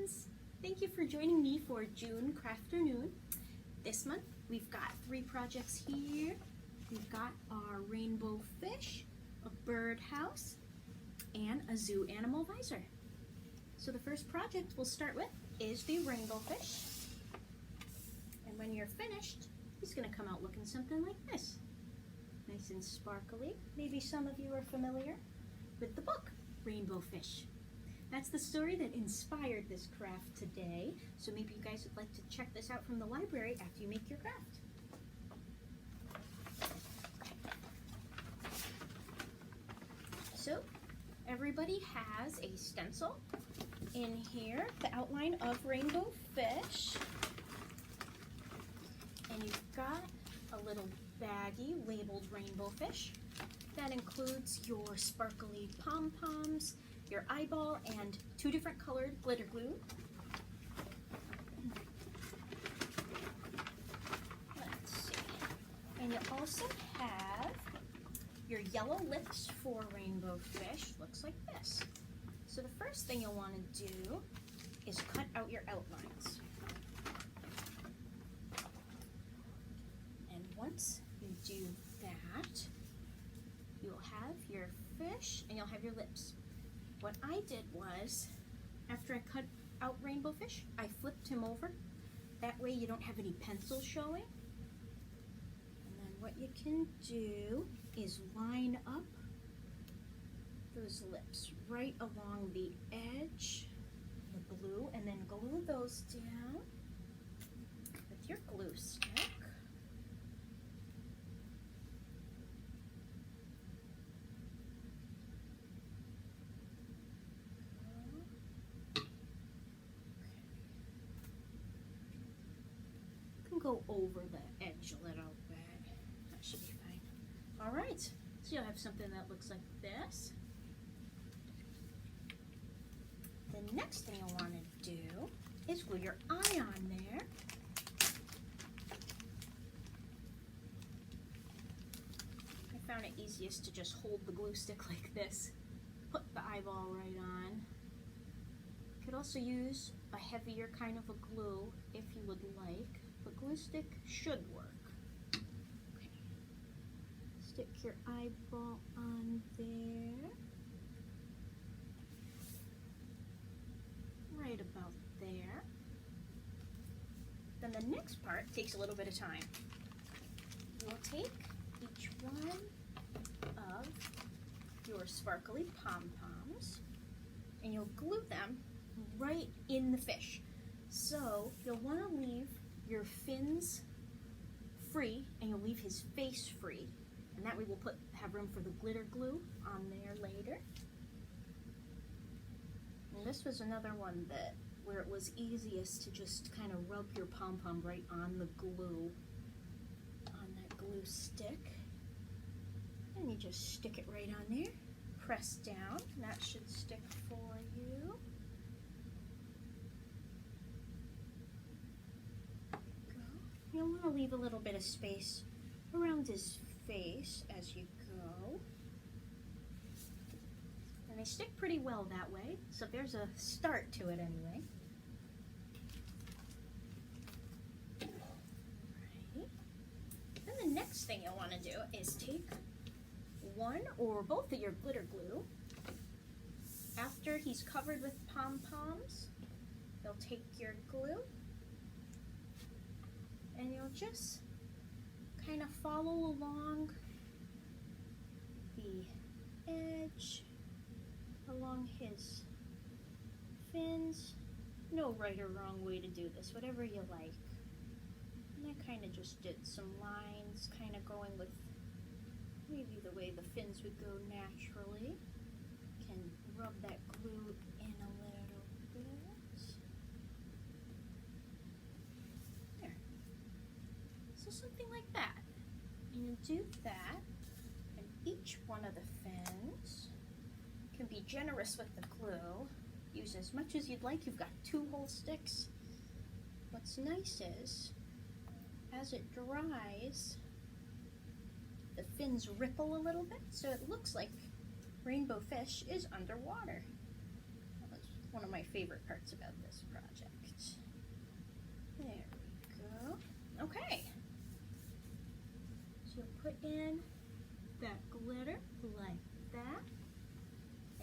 friends! Thank you for joining me for June Crafternoon. This month we've got 3 projects here. We've got our rainbow fish, a birdhouse, and a zoo animal visor. So the first project we'll start with is the rainbow fish. And when you're finished, he's going to come out looking something like this. Nice and sparkly. Maybe some of you are familiar with the book, Rainbow Fish. That's the story that inspired this craft today. So maybe you guys would like to check this out from the library after you make your craft. So everybody has a stencil in here, the outline of Rainbow Fish. And you've got a little baggie labeled Rainbow Fish. That includes your sparkly pom-poms, your eyeball, and 2 different colored glitter glue. Let's see. And you also have your yellow lips for Rainbow Fish. Looks like this. So the first thing you'll want to do is cut out your outlines. And once you do that, you'll have your fish and you'll have your lips. What I did was, after I cut out Rainbow Fish, I flipped him over. That way you don't have any pencil showing. And then what you can do is line up those lips right along the edge, the blue, and then glue those down with your glue stick. Go over the edge a little bit. That should be fine. All right, so you'll have something that looks like this. The next thing you'll want to do is glue your eye on there. I found it easiest to just hold the glue stick like this. Put the eyeball right on. You could also use a heavier kind of a glue if you would like. The glue stick should work. Okay. Stick your eyeball on there. Right about there. Then the next part takes a little bit of time. You'll take each one of your sparkly pom-poms and you'll glue them right in the fish. So you'll want to leave your fins free and you'll leave his face free, and that way we'll have room for the glitter glue on there later. And this was another one where it was easiest to just kind of rub your pom-pom right on the glue, on that glue stick, and you just stick it right on there, press down, and that should stick for you. You'll want to leave a little bit of space around his face as you go. And they stick pretty well that way, so there's a start to it anyway. Alright. Then the next thing you'll want to do is take one or both of your glitter glue. After he's covered with pom-poms, you'll take your glue and you'll just kind of follow along the edge, along his fins. No right or wrong way to do this, whatever you like. And I kind of just did some lines, kind of going with maybe the way the fins would go naturally. Can rub that glue in a little bit. So something like that. And you do that, and each one of the fins can be generous with the glue. Use as much as you'd like. You've got 2 whole sticks. What's nice is, as it dries, the fins ripple a little bit, so it looks like Rainbow Fish is underwater. Let's one of my favorite parts about this project. There we go. Okay. So you'll put in that glitter like that.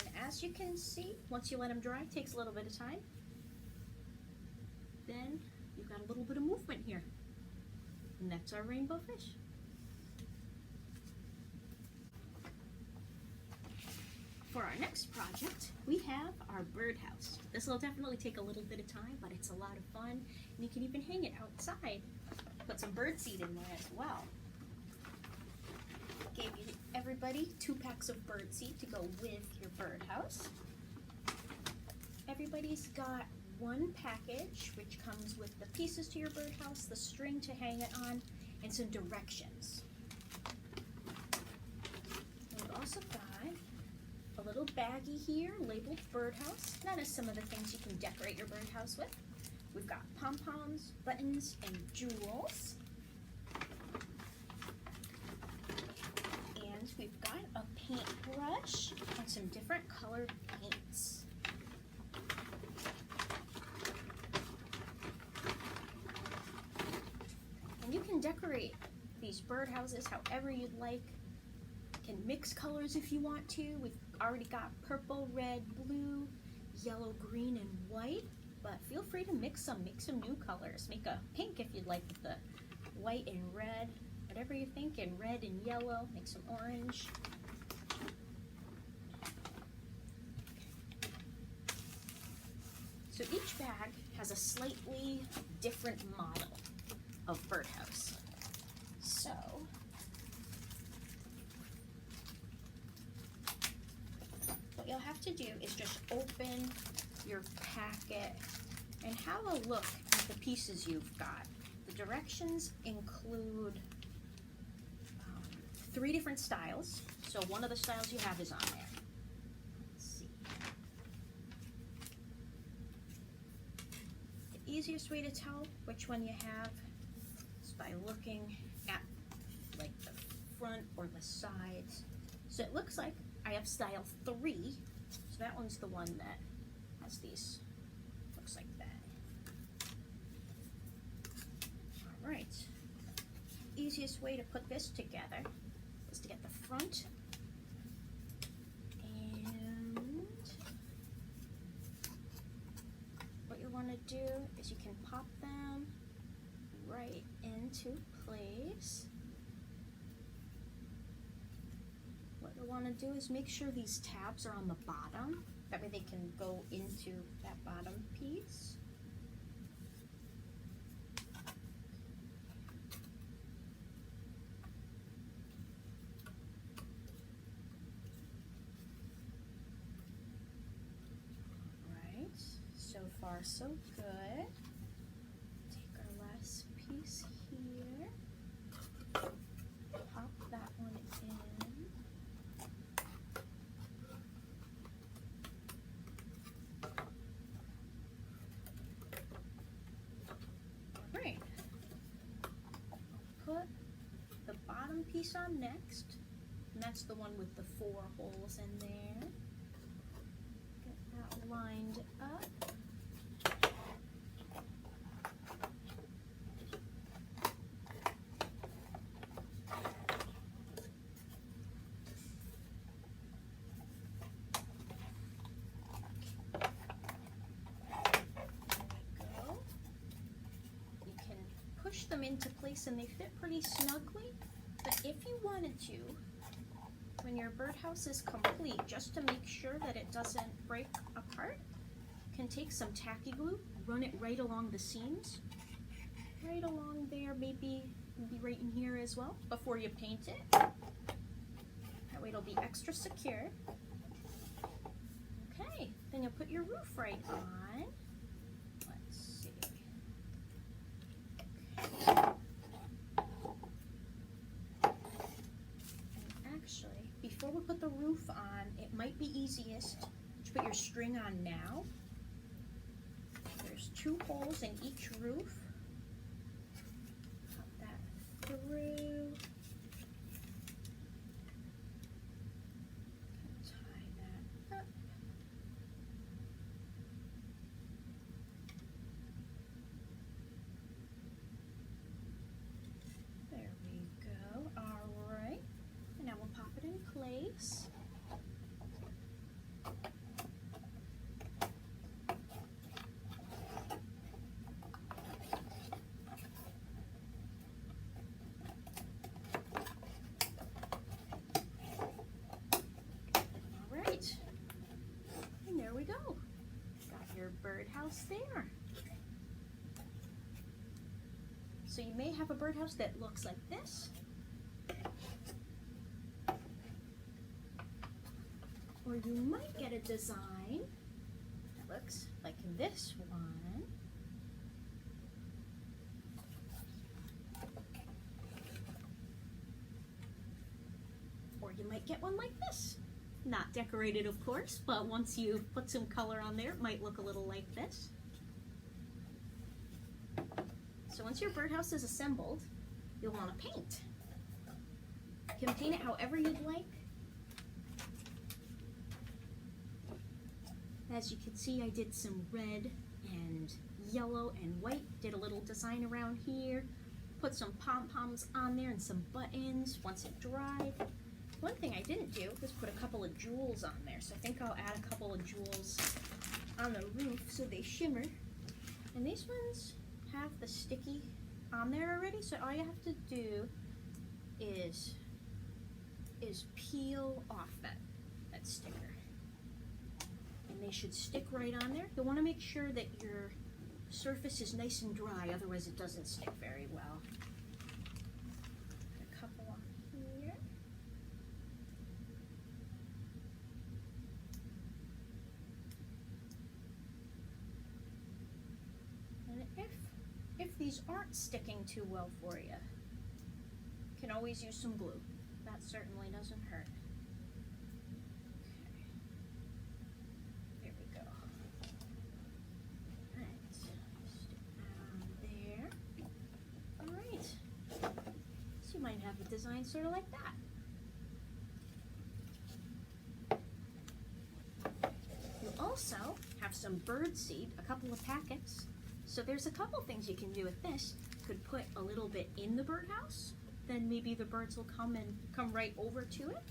And as you can see, once you let them dry, it takes a little bit of time. Then you've got a little bit of movement here. And that's our rainbow fish. For our next project, we have our birdhouse. This will definitely take a little bit of time, but it's a lot of fun. And you can even hang it outside. Put some birdseed in there as well. Gave everybody 2 packs of birdseed to go with your birdhouse. Everybody's got 1 package, which comes with the pieces to your birdhouse, the string to hang it on, and some directions. We've also got a little baggie here labeled birdhouse. That is some of the things you can decorate your birdhouse with. We've got pom-poms, buttons, and jewels. And we've got a paintbrush and some different colored paints. And you can decorate these birdhouses however you'd like. You can mix colors if you want to. We've already got purple, red, blue, yellow, green, and white, but feel free to mix some. Make some new colors. Make a pink if you'd like with the white and red, whatever you think, and red and yellow. Make some orange. So each bag has a slightly different model of birdhouse. So what you'll have to do is just open your packet and have a look at the pieces you've got. The directions include 3 different styles. So one of the styles you have is on there. Let's see. The easiest way to tell which one you have is by looking at like the front or the sides. So it looks like I have style 3, so that one's the one that has these, looks like that. All right, easiest way to put this together is to get the front and what you want to do is you can pop them right into place. What you want to do is make sure these tabs are on the bottom. That way they can go into that bottom piece. Alright, so far so good. Take our last piece here. Pop that one in. Put the bottom piece on next, and that's the one with the 4 holes in there. Get that lined up. Push them into place and they fit pretty snugly, but if you wanted to, when your birdhouse is complete, just to make sure that it doesn't break apart, you can take some tacky glue, run it right along the seams, right along there, maybe right in here as well, before you paint it. That way it'll be extra secure. Okay, then you'll put your roof right on. Actually, before we put the roof on, it might be easiest to put your string on now. There's 2 holes in each roof. Put that through. Tie that up. your birdhouse there. So you may have a birdhouse that looks like this. Or you might get a design that looks like this one. Or you might get one like this. Not decorated, of course, but once you put some color on there, it might look a little like this. So once your birdhouse is assembled, you'll want to paint. You can paint it however you'd like. As you can see, I did some red and yellow and white. Did a little design around here. Put some pom-poms on there and some buttons once it dried. One thing I didn't do was put a couple of jewels on there. So I think I'll add a couple of jewels on the roof so they shimmer. And these ones have the sticky on there already, so all you have to do is peel off that sticker. And they should stick right on there. You'll want to make sure that your surface is nice and dry, otherwise it doesn't stick very well. Put a couple on here. And if these aren't sticking too well for you, you can always use some glue. That certainly doesn't hurt. Okay. There we go. Alright. Stick that on there. Alright. So you might have a design sort of like that. You also have some bird seed, a couple of packets. So there's a couple things you can do with this. You could put a little bit in the birdhouse, then maybe the birds will come right over to it.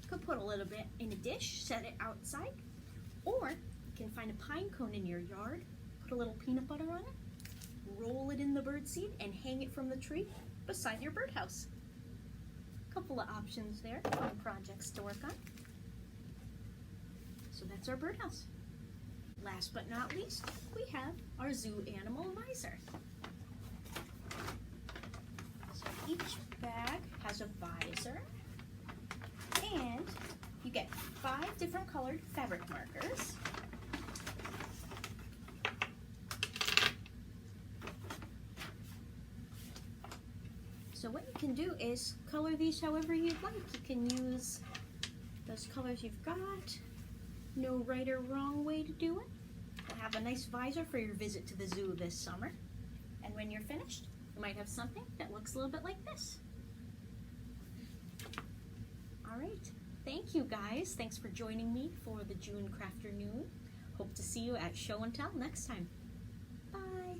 You could put a little bit in a dish, set it outside, or you can find a pine cone in your yard, put a little peanut butter on it, roll it in the bird seed, and hang it from the tree beside your birdhouse. A couple of options there, fun projects to work on. So that's our birdhouse. Last but not least, we have our zoo animal visor. So each bag has a visor, and you get 5 different colored fabric markers. So what you can do is color these however you'd like. You can use those colors you've got. No right or wrong way to do it. You'll have a nice visor for your visit to the zoo this summer. And when you're finished, you might have something that looks a little bit like this. All right, thank you guys. Thanks for joining me for the June Crafternoon. Hope to see you at Show and Tell next time. Bye.